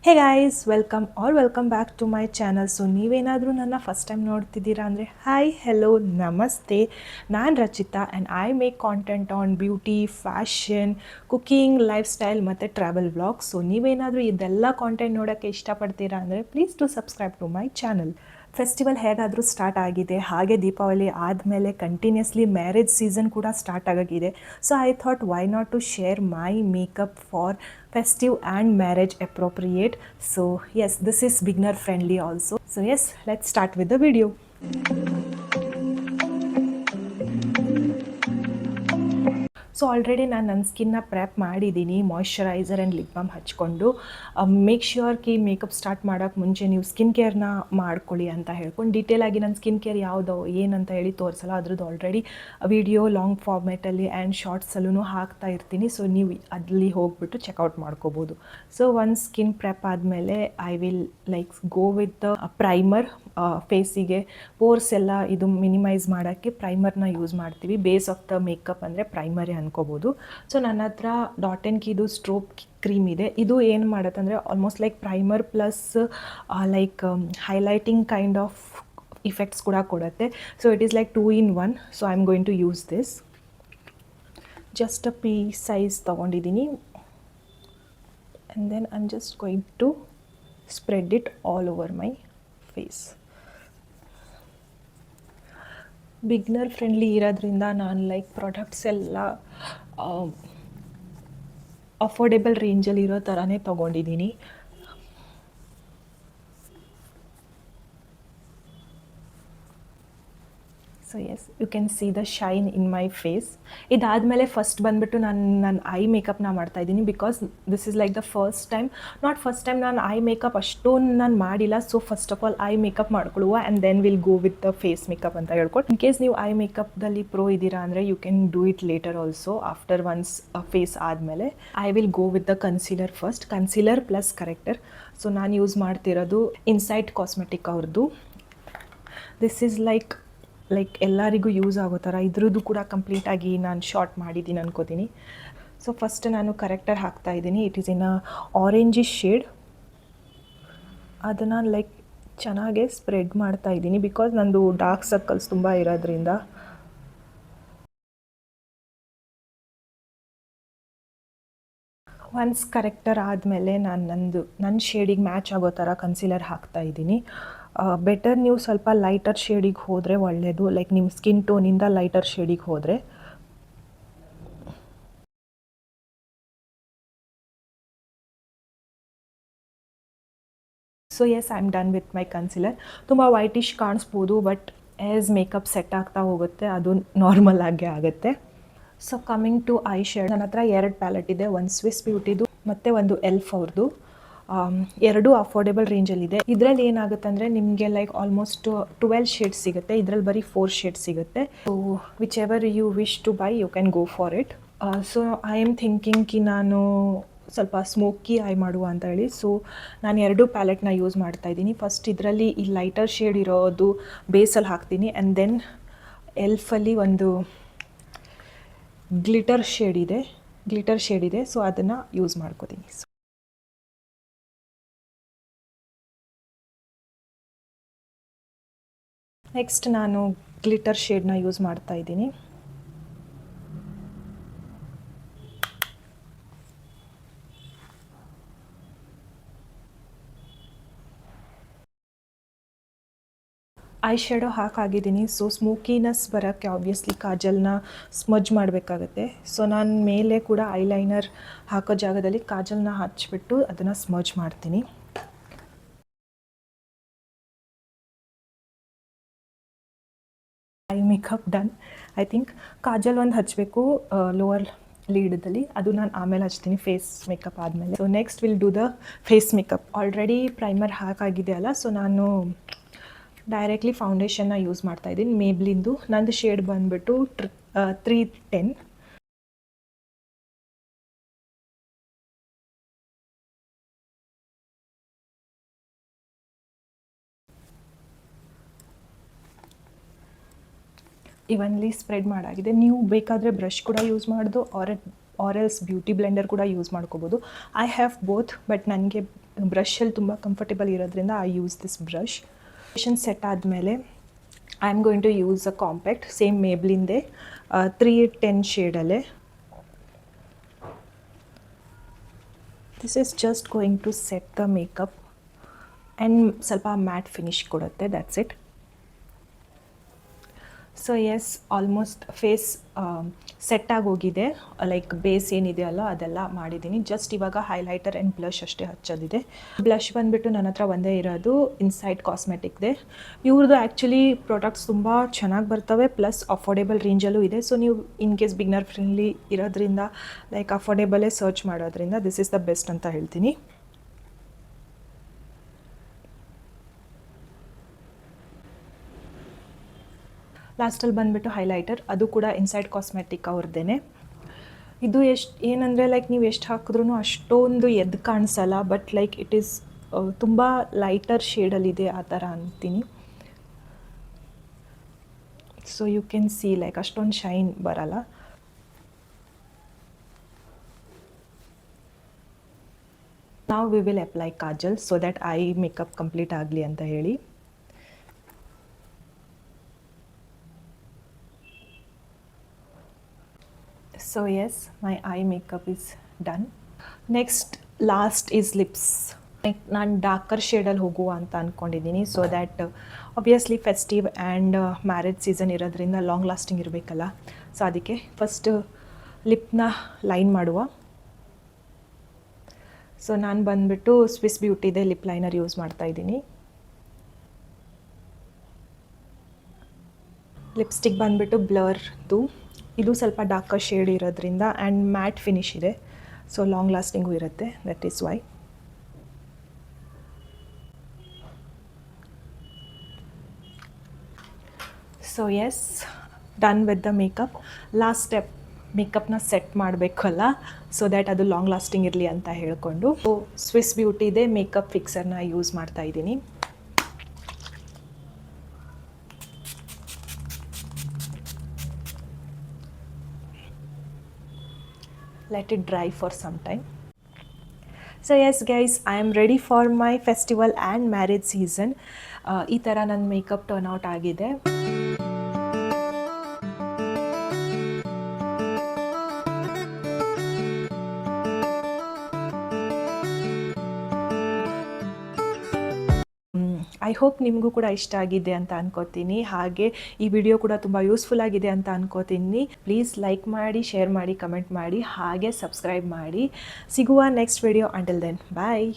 Hey guys welcome back to my channel. So ನೀವೇನಾದರೂ ನನ್ನ first time ನೋಡ್ತಿದ್ದೀರಾ ಅಂದರೆ ಹಾಯ್ ಹೆಲೋ ನಮಸ್ತೆ, ನಾನು Rachita and I make content on beauty, fashion, cooking, lifestyle ಮತ್ತು travel vlogs. So ನೀವೇನಾದರೂ ಇದೆಲ್ಲ content ನೋಡೋಕ್ಕೆ ಇಷ್ಟಪಡ್ತೀರಾ ಅಂದರೆ please to subscribe to my channel. Festival ಹೇಗಾದರೂ ಸ್ಟಾರ್ಟ್ ಆಗಿದೆ, ಹಾಗೆ ದೀಪಾವಳಿ ಆದಮೇಲೆ ಕಂಟಿನ್ಯೂಸ್ಲಿ ಮ್ಯಾರೇಜ್ ಸೀಸನ್ ಕೂಡ ಸ್ಟಾರ್ಟ್ ಆಗಿದೆ. So I thought why not to share my makeup for festive and marriage appropriate. So yes, this is beginner friendly also. So yes, let's start with the video. So already ನಾನು ನನ್ನ ಸ್ಕಿನ್ನ prep ಮಾಡಿದ್ದೀನಿ, moisturiser and lip balm ಹಚ್ಕೊಂಡು. Make sure ಕಿ makeup start ಮಾಡೋಕ್ಕೆ ಮುಂಚೆ ನೀವು skin ಕೇರ್ನ ಮಾಡ್ಕೊಳ್ಳಿ ಅಂತ ಹೇಳ್ಕೊಂಡು ಡೀಟೇಲಾಗಿ ನನ್ನ ಸ್ಕಿನ್ ಕೇರ್ ಯಾವುದು ಏನಂತ ಹೇಳಿ ತೋರಿಸಲ್ಲ. ಅದ್ರದ್ದು ಆಲ್ರೆಡಿ ವಿಡಿಯೋ ಲಾಂಗ್ ಫಾರ್ಮ್ಯಾಟಲ್ಲಿ ಆ್ಯಂಡ್ ಶಾರ್ಟ್ಸಲ್ಲೂ ಹಾಕ್ತಾ ಇರ್ತೀನಿ. ಸೊ ನೀವು ಅಲ್ಲಿ ಹೋಗ್ಬಿಟ್ಟು ಚೆಕ್ಔಟ್ ಮಾಡ್ಕೋಬೋದು. ಸೊ ಒಂದು ಸ್ಕಿನ್ ಪ್ರೆಪ್ ಆದಮೇಲೆ I will go with the primer. ಫೇಸಿಗೆ ಪೋರ್ಸ್ ಎಲ್ಲ ಇದು ಮಿನಿಮೈಸ್ ಮಾಡೋಕ್ಕೆ ಪ್ರೈಮರ್ನ ಯೂಸ್ ಮಾಡ್ತೀವಿ. ಬೇಸ್ ಆಫ್ ದ ಮೇಕಪ್ ಅಂದರೆ ಪ್ರೈಮರೇ ಅನ್ಕೋಬೋದು. ಸೊ ನನ್ನ ಹತ್ರ ಡಾಟ್ ಕೀದು ಸ್ಟ್ರೋಪ್ ಕ್ರೀಮ್ ಇದೆ. ಇದು ಏನು ಮಾಡುತ್ತೆ ಅಂದರೆ almost primer plus highlighting kind of effects ಕೂಡ ಕೊಡುತ್ತೆ. So it is 2 in 1. So I am going to use this. Just pea size ತೊಗೊಂಡಿದ್ದೀನಿ and then I am just going to spread it all over my face. Beginner friendly ಇರೋದ್ರಿಂದ ನಾನು products ಎಲ್ಲ affordable ರೇಂಜಲ್ಲಿ ಇರೋ ಥರನೇ ತೊಗೊಂಡಿದ್ದೀನಿ. So yes, you can see the shine in my face. ಇದಾದಮೇಲೆ first ಬಂದುಬಿಟ್ಟು ನನ್ನ ಐ ಮೇಕಪ್ನ ಮಾಡ್ತಾಯಿದ್ದೀನಿ. Because this is the first time ನಾನು ಐ ಮೇಕಪ್ ಅಷ್ಟೊಂದು ನಾನು ಮಾಡಿಲ್ಲ. So first of all eye makeup ಮಾಡ್ಕೊಳ್ಳುವ and then will go with the face makeup ಅಂತ ಹೇಳ್ಕೊಟ್ಟು. ಇನ್ ಕೇಸ್ ನೀವು ಐ ಮೇಕಪ್ದಲ್ಲಿ ಪ್ರೋ ಇದ್ದೀರಾ ಅಂದರೆ you can do it later also. After once face ಆದಮೇಲೆ I will go with the concealer first. Concealer plus corrector. So ನಾನು use ಮಾಡ್ತಿರೋದು Insight cosmetic ಅವ್ರದ್ದು. ದಿಸ್ ಈಸ್ ಎಲ್ಲರಿಗೂ ಯೂಸ್ ಆಗೋ ಥರ. ಇದ್ರದ್ದು ಕೂಡ ಕಂಪ್ಲೀಟಾಗಿ ನಾನು ಶಾರ್ಟ್ ಮಾಡಿದ್ದೀನಿ ಅನ್ಕೋತೀನಿ. ಸೊ ಫಸ್ಟ್ ನಾನು ಕರೆಕ್ಟರ್ ಹಾಕ್ತಾಯಿದ್ದೀನಿ. It is in a orangish shade. ಅದನ್ನು ಚೆನ್ನಾಗೆ ಸ್ಪ್ರೆಡ್ ಮಾಡ್ತಾಯಿದ್ದೀನಿ ಬಿಕಾಸ್ ನಂದು ಡಾರ್ಕ್ ಸರ್ಕಲ್ಸ್ ತುಂಬ ಇರೋದ್ರಿಂದ. ಒನ್ಸ್ ಕರೆಕ್ಟರ್ ಆದಮೇಲೆ ನಾನು ನನ್ನ ಶೇಡಿಗೆ ಮ್ಯಾಚ್ ಆಗೋ ಥರ ಕನ್ಸೀಲರ್ ಹಾಕ್ತಾಯಿದ್ದೀನಿ. ಬೆಟರ್ ನೀವು ಸ್ವಲ್ಪ ಲೈಟರ್ ಶೇಡಿಗೆ ಹೋದರೆ ಒಳ್ಳೆಯದು. ನಿಮ್ಮ ಸ್ಕಿನ್ ಟೋನಿಂದ ಲೈಟರ್ ಶೇಡಿಗೆ ಹೋದರೆ. So yes, I am done with my concealer. ತುಂಬ ವೈಟಿಶ್ ಕಾಣಿಸ್ಬೋದು, ಬಟ್ ಆ್ಯಸ್ ಮೇಕಪ್ ಸೆಟ್ ಆಗ್ತಾ ಹೋಗುತ್ತೆ ಅದು ನಾರ್ಮಲ್ ಆಗೇ ಆಗುತ್ತೆ. So coming to eye shade, ನನ್ನ ಹತ್ರ 2 ಪ್ಯಾಲೆಟ್ ಇದೆ. ಒಂದು ಸ್ವಿಸ್ ಬ್ಯೂಟಿದು ಮತ್ತು ಒಂದು ಎಲ್ಫ್ ಅವ್ರದ್ದು. ಎರಡೂ ಅಫೋರ್ಡೆಬಲ್ ರೇಂಜಲ್ಲಿದೆ. ಇದರಲ್ಲಿ ಏನಾಗುತ್ತೆ ಅಂದರೆ ನಿಮಗೆ ಆಲ್ಮೋಸ್ಟ್ 12 ಶೇಡ್ಸ್ ಸಿಗುತ್ತೆ. ಇದರಲ್ಲಿ ಬರೀ 4 ಶೇಡ್ಸ್ ಸಿಗುತ್ತೆ. So whichever you wish to buy you can go for it. So I am thinking ನಾನು ಸ್ವಲ್ಪ ಸ್ಮೋಕಿ ಐ ಮಾಡುವ ಅಂತ ಹೇಳಿ. ಸೊ ನಾನು 2 ಪ್ಯಾಲೆಟ್ನ ಯೂಸ್ ಮಾಡ್ತಾಯಿದ್ದೀನಿ. ಫಸ್ಟ್ ಇದರಲ್ಲಿ ಈ ಲೈಟರ್ ಶೇಡ್ ಇರೋದು ಬೇಸಲ್ಲಿ ಹಾಕ್ತೀನಿ ಆ್ಯಂಡ್ ದೆನ್ ಎಲ್ಫಲ್ಲಿ ಒಂದು ಗ್ಲಿಟರ್ ಶೇಡ್ ಇದೆ. ಸೊ ಅದನ್ನು ಯೂಸ್ ಮಾಡ್ಕೋತೀನಿ. ನೆಕ್ಸ್ಟ್ ನಾನು ಗ್ಲಿಟರ್ ಶೇಡ್ನ ಯೂಸ್ ಮಾಡ್ತಾ ಇದ್ದೀನಿ. ಐ ಶ್ಯಾಡೋ ಹಾಕಾಗಿದ್ದೀನಿ. ಸೊ ಸ್ಮೋಕಿನೆಸ್ ಬರೋಕ್ಕೆ ಆಬ್ವಿಯಸ್ಲಿ ಕಾಜಲ್ನ ಸ್ಮಜ್ ಮಾಡಬೇಕಾಗತ್ತೆ. ಸೊ ನಾನು ಮೇಲೆ ಕೂಡ ಐಲೈನರ್ ಹಾಕೋ ಜಾಗದಲ್ಲಿ ಕಾಜಲ್ನ ಹಚ್ಬಿಟ್ಟು ಅದನ್ನು ಸ್ಮಜ್ ಮಾಡ್ತೀನಿ. Eye makeup done. I think kajal ಒಂದು ಹಚ್ಚಬೇಕು ಲೋವರ್ ಲೀಡಲ್ಲಿ, ಅದು ನಾನು ಆಮೇಲೆ ಹಚ್ತೀನಿ ಫೇಸ್ ಮೇಕಪ್ ಆದಮೇಲೆ. So next will do the face makeup. Already primer ಹಾಕಾಗಿದೆ ಅಲ್ಲ, ಸೊ ನಾನು ಡೈರೆಕ್ಟ್ಲಿ ಫೌಂಡೇಶನ್ನ ಯೂಸ್ ಮಾಡ್ತಾಯಿದ್ದೀನಿ. ಮೇಬ್ಲಿಂದು ನಂದು ಶೇಡ್ ಬಂದುಬಿಟ್ಟು 310. ಇವನ್ಲಿ ಸ್ಪ್ರೆಡ್ ಮಾಡಾಗಿದೆ. ನೀವು ಬೇಕಾದರೆ ಬ್ರಷ್ ಕೂಡ ಯೂಸ್ ಮಾಡೋದು ಆರ್ ಎಲ್ಸ್ ಬ್ಯೂಟಿ ಬ್ಲೆಂಡರ್ ಕೂಡ ಯೂಸ್ ಮಾಡ್ಕೋಬೋದು. ಐ ಹ್ಯಾವ್ ಬೋತ್, ಬಟ್ ನನಗೆ ಬ್ರಷಲ್ಲಿ ತುಂಬ ಕಂಫರ್ಟೇಬಲ್ ಇರೋದ್ರಿಂದ I use this brush. Set ಆದಮೇಲೆ I am going to use a compact same ಮೇಬ್ಲಿಂದೆ 310 ಶೇಡಲ್ಲೇ. This is just going to set the makeup and ಸ್ವಲ್ಪ ಮ್ಯಾಟ್ ಫಿನಿಶ್ ಕೊಡುತ್ತೆ, that's it. So yes, almost face set ಆಗೋಗಿದೆ. Like base ಏನಿದೆಯಲ್ಲ ಅದೆಲ್ಲ ಮಾಡಿದ್ದೀನಿ. Just ಇವಾಗ ಹೈಲೈಟರ್ ಆ್ಯಂಡ್ ಬ್ಲಷ್ ಅಷ್ಟೇ ಹಚ್ಚೋದಿದೆ. ಬ್ಲಷ್ ಬಂದುಬಿಟ್ಟು ನನ್ನ ಹತ್ರ ಒಂದೇ ಇರೋದು ಇನ್ಸೈಡ್ ಕಾಸ್ಮೆಟಿಕ್ದೆ. ಇವ್ರದ್ದು ಆ್ಯಕ್ಚುಲಿ ಪ್ರಾಡಕ್ಟ್ಸ್ ತುಂಬ ಚೆನ್ನಾಗಿ ಬರ್ತವೆ, ಪ್ಲಸ್ ಅಫೋರ್ಡೆಬಲ್ ರೇಂಜಲ್ಲೂ ಇದೆ. ಸೊ ನೀವು ಇನ್ ಕೇಸ್ ಬಿಗ್ನರ್ ಫ್ರೆಂಡ್ಲಿ ಇರೋದ್ರಿಂದ, ಲೈಕ್ ಅಫೋರ್ಡೆಬಲೇ ಸರ್ಚ್ ಮಾಡೋದ್ರಿಂದ ದಿಸ್ ಇಸ್ ದ ಬೆಸ್ಟ್ ಅಂತ ಹೇಳ್ತೀನಿ. ಲಾಸ್ಟಲ್ಲಿ ಬಂದುಬಿಟ್ಟು ಹೈಲೈಟರ್, ಅದು ಕೂಡ ಇನ್ಸೈಡ್ ಕಾಸ್ಮೆಟಿಕ್ ಅವ್ರದ್ದೇ. ಇದು ಏನಂದರೆ ಲೈಕ್ ನೀವು ಎಷ್ಟು ಹಾಕಿದ್ರೂ ಅಷ್ಟೊಂದು ಎದ್ದು ಕಾಣಿಸಲ್ಲ, ಬಟ್ ಲೈಕ್ ಇಟ್ ಈಸ್ ತುಂಬ ಲೈಟರ್ ಶೇಡಲ್ಲಿದೆ ಆ ಥರ ಅಂತೀನಿ. So you can see like ಅಷ್ಟೊಂದು ಶೈನ್ ಬರಲ್ಲ. ನಾವು we will apply kajal so that I makeup complete ಆಗಲಿ ಅಂತ ಹೇಳಿ. So yes, my eye makeup is done. Next, last is lips. ನಾನು ಡಾರ್ಕರ್ ಶೇಡಲ್ಲಿ ಹೋಗುವ ಅಂತ ಅಂದ್ಕೊಂಡಿದ್ದೀನಿ. So that obviously festive and marriage season ಇರೋದ್ರಿಂದ ಲಾಂಗ್ ಲಾಸ್ಟಿಂಗ್ ಇರಬೇಕಲ್ಲ. ಸೊ ಅದಕ್ಕೆ ಫಸ್ಟ್ ಲಿಪ್ನ ಲೈನ್ ಮಾಡುವ. ಸೊ ನಾನು ಬಂದುಬಿಟ್ಟು ಸ್ವಿಸ್ ಬ್ಯೂಟಿದೆ ಲಿಪ್ ಲೈನರ್ ಯೂಸ್ ಮಾಡ್ತಾಯಿದ್ದೀನಿ. ಲಿಪ್ಸ್ಟಿಕ್ ಬಂದುಬಿಟ್ಟು ಬ್ಲರ್ದು. ಇದು ಸ್ವಲ್ಪ ಡಾರ್ಕರ್ ಶೇಡ್ ಇರೋದ್ರಿಂದ ಆ್ಯಂಡ್ ಮ್ಯಾಟ್ ಫಿನಿಶ್ ಇದೆ, ಸೊ ಲಾಂಗ್ ಲಾಸ್ಟಿಂಗು ಇರುತ್ತೆ, that is why. So yes, done with the makeup. Last step ಮೇಕಪ್ನ ಸೆಟ್ ಮಾಡಬೇಕಲ್ಲ, ಸೊ ದ್ಯಾಟ್ ಅದು ಲಾಂಗ್ ಲಾಸ್ಟಿಂಗ್ ಇರಲಿ ಅಂತ ಹೇಳಿಕೊಂಡು ಸ್ವಿಸ್ ಬ್ಯೂಟಿದೆ ಮೇಕಪ್ ಫಿಕ್ಸರ್ನ ಯೂಸ್ ಮಾಡ್ತಾಯಿದ್ದೀನಿ. Let it dry for some time. So yes guys, I am ready for my festival and marriage season. ಈ ಥರ ನನ್ನ ಮೇಕಪ್ ಟರ್ನ್ ಔಟ್ ಆಗಿದೆ. ಐ ಹೋಪ್ ನಿಮಗೂ ಕೂಡ ಇಷ್ಟ ಆಗಿದೆ ಅಂತ ಅನ್ಕೋತೀನಿ. ಹಾಗೆ ಈ ವಿಡಿಯೋ ಕೂಡ ತುಂಬ ಯೂಸ್ಫುಲ್ ಆಗಿದೆ ಅಂತ ಅನ್ಕೋತೀನಿ. ಪ್ಲೀಸ್ ಲೈಕ್ ಮಾಡಿ, ಶೇರ್ ಮಾಡಿ, ಕಮೆಂಟ್ ಮಾಡಿ, ಹಾಗೆ ಸಬ್ಸ್ಕ್ರೈಬ್ ಮಾಡಿ. ಸಿಗುವ ನೆಕ್ಸ್ಟ್ ವಿಡಿಯೋ. ಅಂಟಿಲ್ ದೆನ್, ಬಾಯ್.